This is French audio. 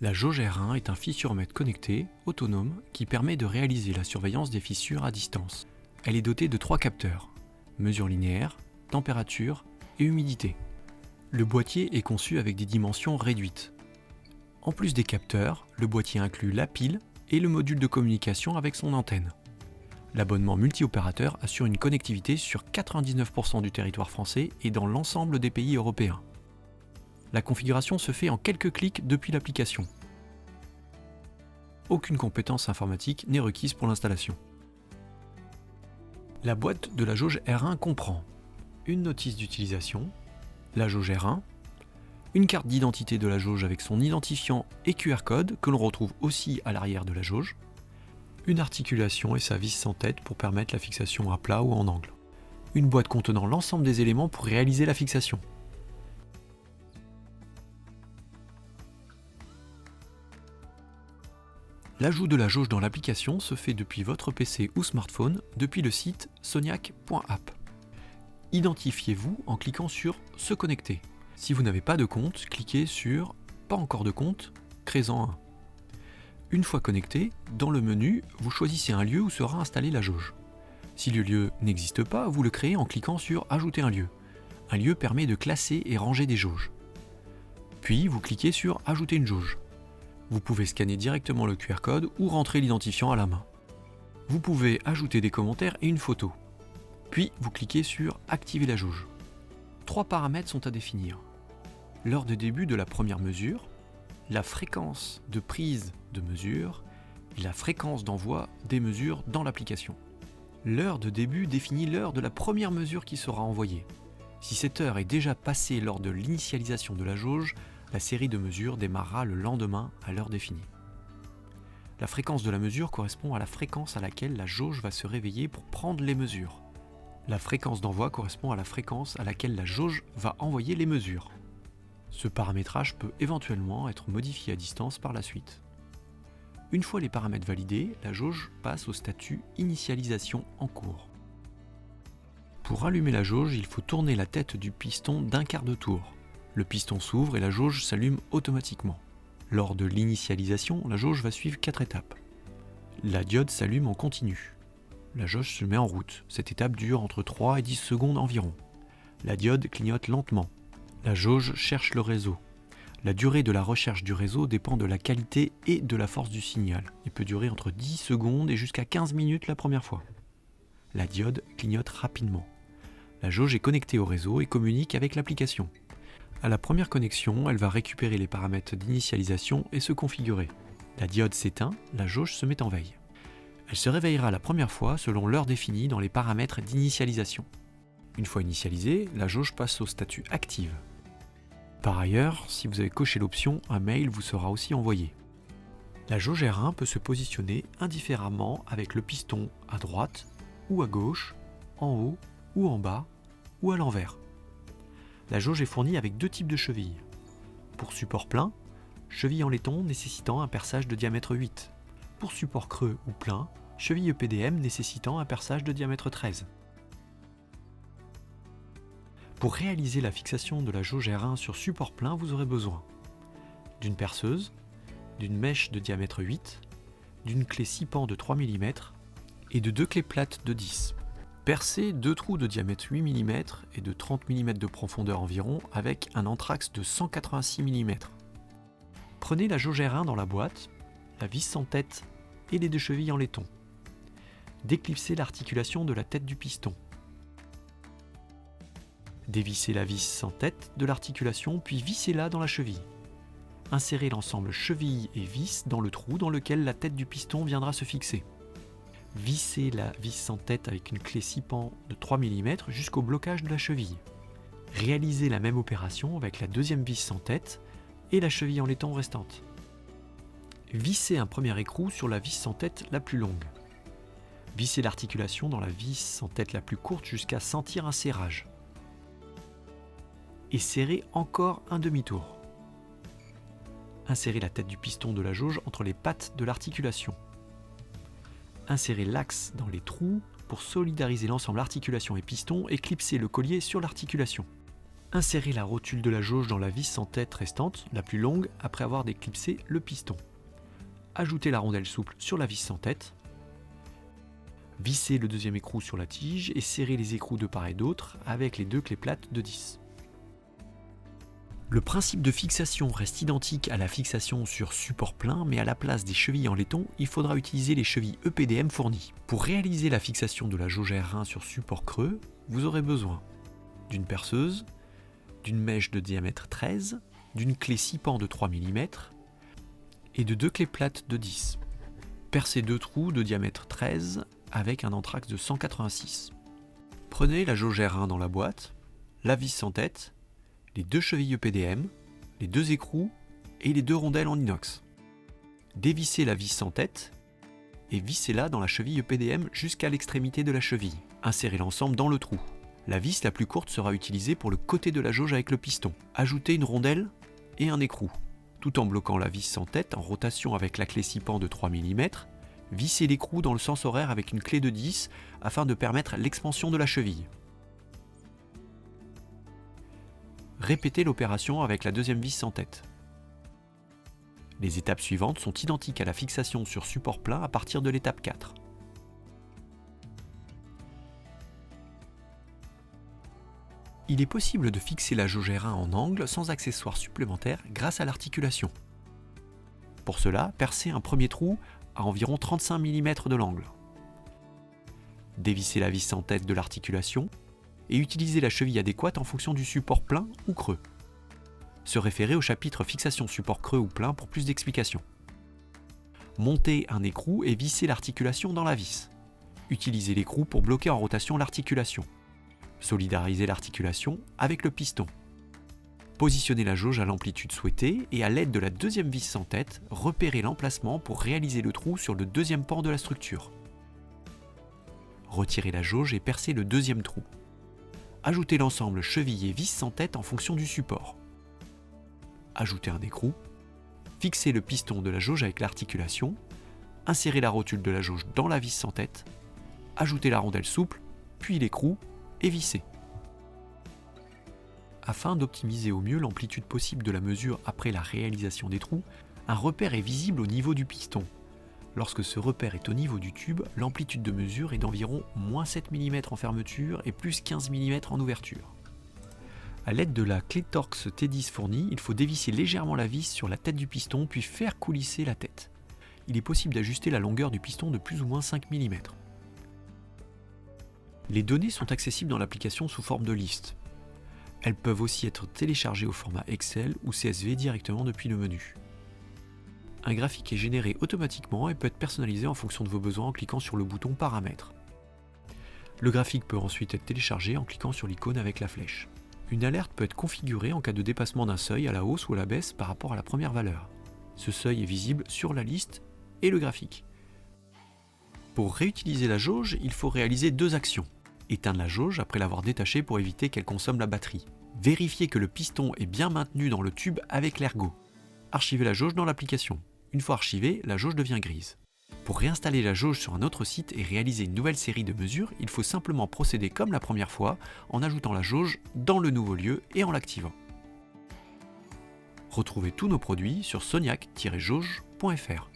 La jauge R1 est un fissuromètre connecté, autonome, qui permet de réaliser la surveillance des fissures à distance. Elle est dotée de 3 capteurs, mesure linéaire, température et humidité. Le boîtier est conçu avec des dimensions réduites. En plus des capteurs, le boîtier inclut la pile et le module de communication avec son antenne. L'abonnement multi-opérateur assure une connectivité sur 99% du territoire français et dans l'ensemble des pays européens. La configuration se fait en quelques clics depuis l'application. Aucune compétence informatique n'est requise pour l'installation. La boîte de la jauge R1 comprend une notice d'utilisation, la jauge R1, une carte d'identité de la jauge avec son identifiant et QR code que l'on retrouve aussi à l'arrière de la jauge, une articulation et sa vis sans tête pour permettre la fixation à plat ou en angle, une boîte contenant l'ensemble des éléments pour réaliser la fixation. L'ajout de la jauge dans l'application se fait depuis votre PC ou smartphone depuis le site soniac.app. Identifiez-vous en cliquant sur « Se connecter ». Si vous n'avez pas de compte, cliquez sur « Pas encore de compte », créez-en un. Une fois connecté, dans le menu, vous choisissez un lieu où sera installée la jauge. Si le lieu n'existe pas, vous le créez en cliquant sur « Ajouter un lieu ». Un lieu permet de classer et ranger des jauges. Puis vous cliquez sur « Ajouter une jauge ». Vous pouvez scanner directement le QR code ou rentrer l'identifiant à la main. Vous pouvez ajouter des commentaires et une photo. Puis vous cliquez sur « Activer la jauge ». 3 paramètres sont à définir. L'heure de début de la première mesure, la fréquence de prise de mesure et la fréquence d'envoi des mesures dans l'application. L'heure de début définit l'heure de la première mesure qui sera envoyée. Si cette heure est déjà passée lors de l'initialisation de la jauge, la série de mesures démarrera le lendemain à l'heure définie. La fréquence de la mesure correspond à la fréquence à laquelle la jauge va se réveiller pour prendre les mesures. La fréquence d'envoi correspond à la fréquence à laquelle la jauge va envoyer les mesures. Ce paramétrage peut éventuellement être modifié à distance par la suite. Une fois les paramètres validés, la jauge passe au statut Initialisation en cours. Pour allumer la jauge, il faut tourner la tête du piston d'un quart de tour. Le piston s'ouvre et la jauge s'allume automatiquement. Lors de l'initialisation, la jauge va suivre 4 étapes. La diode s'allume en continu. La jauge se met en route. Cette étape dure entre 3 et 10 secondes environ. La diode clignote lentement. La jauge cherche le réseau. La durée de la recherche du réseau dépend de la qualité et de la force du signal et peut durer entre 10 secondes et jusqu'à 15 minutes la première fois. La diode clignote rapidement. La jauge est connectée au réseau et communique avec l'application. À la première connexion, elle va récupérer les paramètres d'initialisation et se configurer. La diode s'éteint, la jauge se met en veille. Elle se réveillera la première fois selon l'heure définie dans les paramètres d'initialisation. Une fois initialisée, la jauge passe au statut active. Par ailleurs, si vous avez coché l'option, un mail vous sera aussi envoyé. La jauge R1 peut se positionner indifféremment avec le piston à droite ou à gauche, en haut ou en bas ou à l'envers. La jauge est fournie avec 2 types de chevilles. Pour support plein, cheville en laiton nécessitant un perçage de diamètre 8. Pour support creux ou plein, cheville EPDM nécessitant un perçage de diamètre 13. Pour réaliser la fixation de la jauge R1 sur support plein, vous aurez besoin d'une perceuse, d'une mèche de diamètre 8, d'une clé 6 pans de 3 mm et de 2 clés plates de 10. Percez 2 trous de diamètre 8 mm et de 30 mm de profondeur environ avec un anthrax de 186 mm. Prenez la jauge R1 dans la boîte, la vis sans tête et les 2 chevilles en laiton. Déclipsez l'articulation de la tête du piston. Dévissez la vis sans tête de l'articulation puis vissez-la dans la cheville. Insérez l'ensemble cheville et vis dans le trou dans lequel la tête du piston viendra se fixer. Vissez la vis sans tête avec une clé 6 pans de 3 mm jusqu'au blocage de la cheville. Réalisez la même opération avec la deuxième vis sans tête et la cheville en laiton restante. Vissez un premier écrou sur la vis sans tête la plus longue. Vissez l'articulation dans la vis sans tête la plus courte jusqu'à sentir un serrage. Et serrez encore un demi-tour. Insérez la tête du piston de la jauge entre les pattes de l'articulation. Insérez l'axe dans les trous pour solidariser l'ensemble articulation et piston et clipsez le collier sur l'articulation. Insérez la rotule de la jauge dans la vis sans tête restante, la plus longue, après avoir déclipsé le piston. Ajoutez la rondelle souple sur la vis sans tête. Vissez le deuxième écrou sur la tige et serrez les écrous de part et d'autre avec les deux clés plates de 10. Le principe de fixation reste identique à la fixation sur support plein, mais à la place des chevilles en laiton, il faudra utiliser les chevilles EPDM fournies. Pour réaliser la fixation de la jauge R1 sur support creux, vous aurez besoin d'une perceuse, d'une mèche de diamètre 13, d'une clé 6 pans de 3 mm et de deux clés plates de 10. Percez deux trous de diamètre 13 avec un entraxe de 186. Prenez la jauge R1 dans la boîte, la vis sans tête, les deux chevilles EPDM, les deux écrous et les deux rondelles en inox. Dévissez la vis sans tête et vissez-la dans la cheville EPDM jusqu'à l'extrémité de la cheville. Insérez l'ensemble dans le trou. La vis la plus courte sera utilisée pour le côté de la jauge avec le piston. Ajoutez une rondelle et un écrou. Tout en bloquant la vis sans tête en rotation avec la clé 6 pans de 3 mm, vissez l'écrou dans le sens horaire avec une clé de 10 afin de permettre l'expansion de la cheville. Répétez l'opération avec la deuxième vis sans tête. Les étapes suivantes sont identiques à la fixation sur support plein à partir de l'étape 4. Il est possible de fixer la jauge R1 en angle sans accessoires supplémentaires grâce à l'articulation. Pour cela, percez un premier trou à environ 35 mm de l'angle. Dévissez la vis sans tête de l'articulation et utilisez la cheville adéquate en fonction du support plein ou creux. Se référer au chapitre fixation support creux ou plein pour plus d'explications. Montez un écrou et vissez l'articulation dans la vis. Utilisez l'écrou pour bloquer en rotation l'articulation. Solidarisez l'articulation avec le piston. Positionnez la jauge à l'amplitude souhaitée et à l'aide de la deuxième vis sans tête, repérez l'emplacement pour réaliser le trou sur le deuxième pan de la structure. Retirez la jauge et percez le deuxième trou. Ajoutez l'ensemble cheville et vis sans tête en fonction du support. Ajoutez un écrou. Fixez le piston de la jauge avec l'articulation. Insérez la rotule de la jauge dans la vis sans tête. Ajoutez la rondelle souple, puis l'écrou et vissez. Afin d'optimiser au mieux l'amplitude possible de la mesure après la réalisation des trous, un repère est visible au niveau du piston. Lorsque ce repère est au niveau du tube, l'amplitude de mesure est d'environ -7 mm en fermeture et plus 15 mm en ouverture. A l'aide de la clé Torx T10 fournie, il faut dévisser légèrement la vis sur la tête du piston puis faire coulisser la tête. Il est possible d'ajuster la longueur du piston de plus ou moins 5 mm. Les données sont accessibles dans l'application sous forme de liste. Elles peuvent aussi être téléchargées au format Excel ou CSV directement depuis le menu. Un graphique est généré automatiquement et peut être personnalisé en fonction de vos besoins en cliquant sur le bouton Paramètres. Le graphique peut ensuite être téléchargé en cliquant sur l'icône avec la flèche. Une alerte peut être configurée en cas de dépassement d'un seuil à la hausse ou à la baisse par rapport à la première valeur. Ce seuil est visible sur la liste et le graphique. Pour réutiliser la jauge, il faut réaliser deux actions. Éteindre la jauge après l'avoir détachée pour éviter qu'elle consomme la batterie. Vérifier que le piston est bien maintenu dans le tube avec l'ergot. Archiver la jauge dans l'application. Une fois archivée, la jauge devient grise. Pour réinstaller la jauge sur un autre site et réaliser une nouvelle série de mesures, il faut simplement procéder comme la première fois en ajoutant la jauge dans le nouveau lieu et en l'activant. Retrouvez tous nos produits sur soniac-jauge.fr.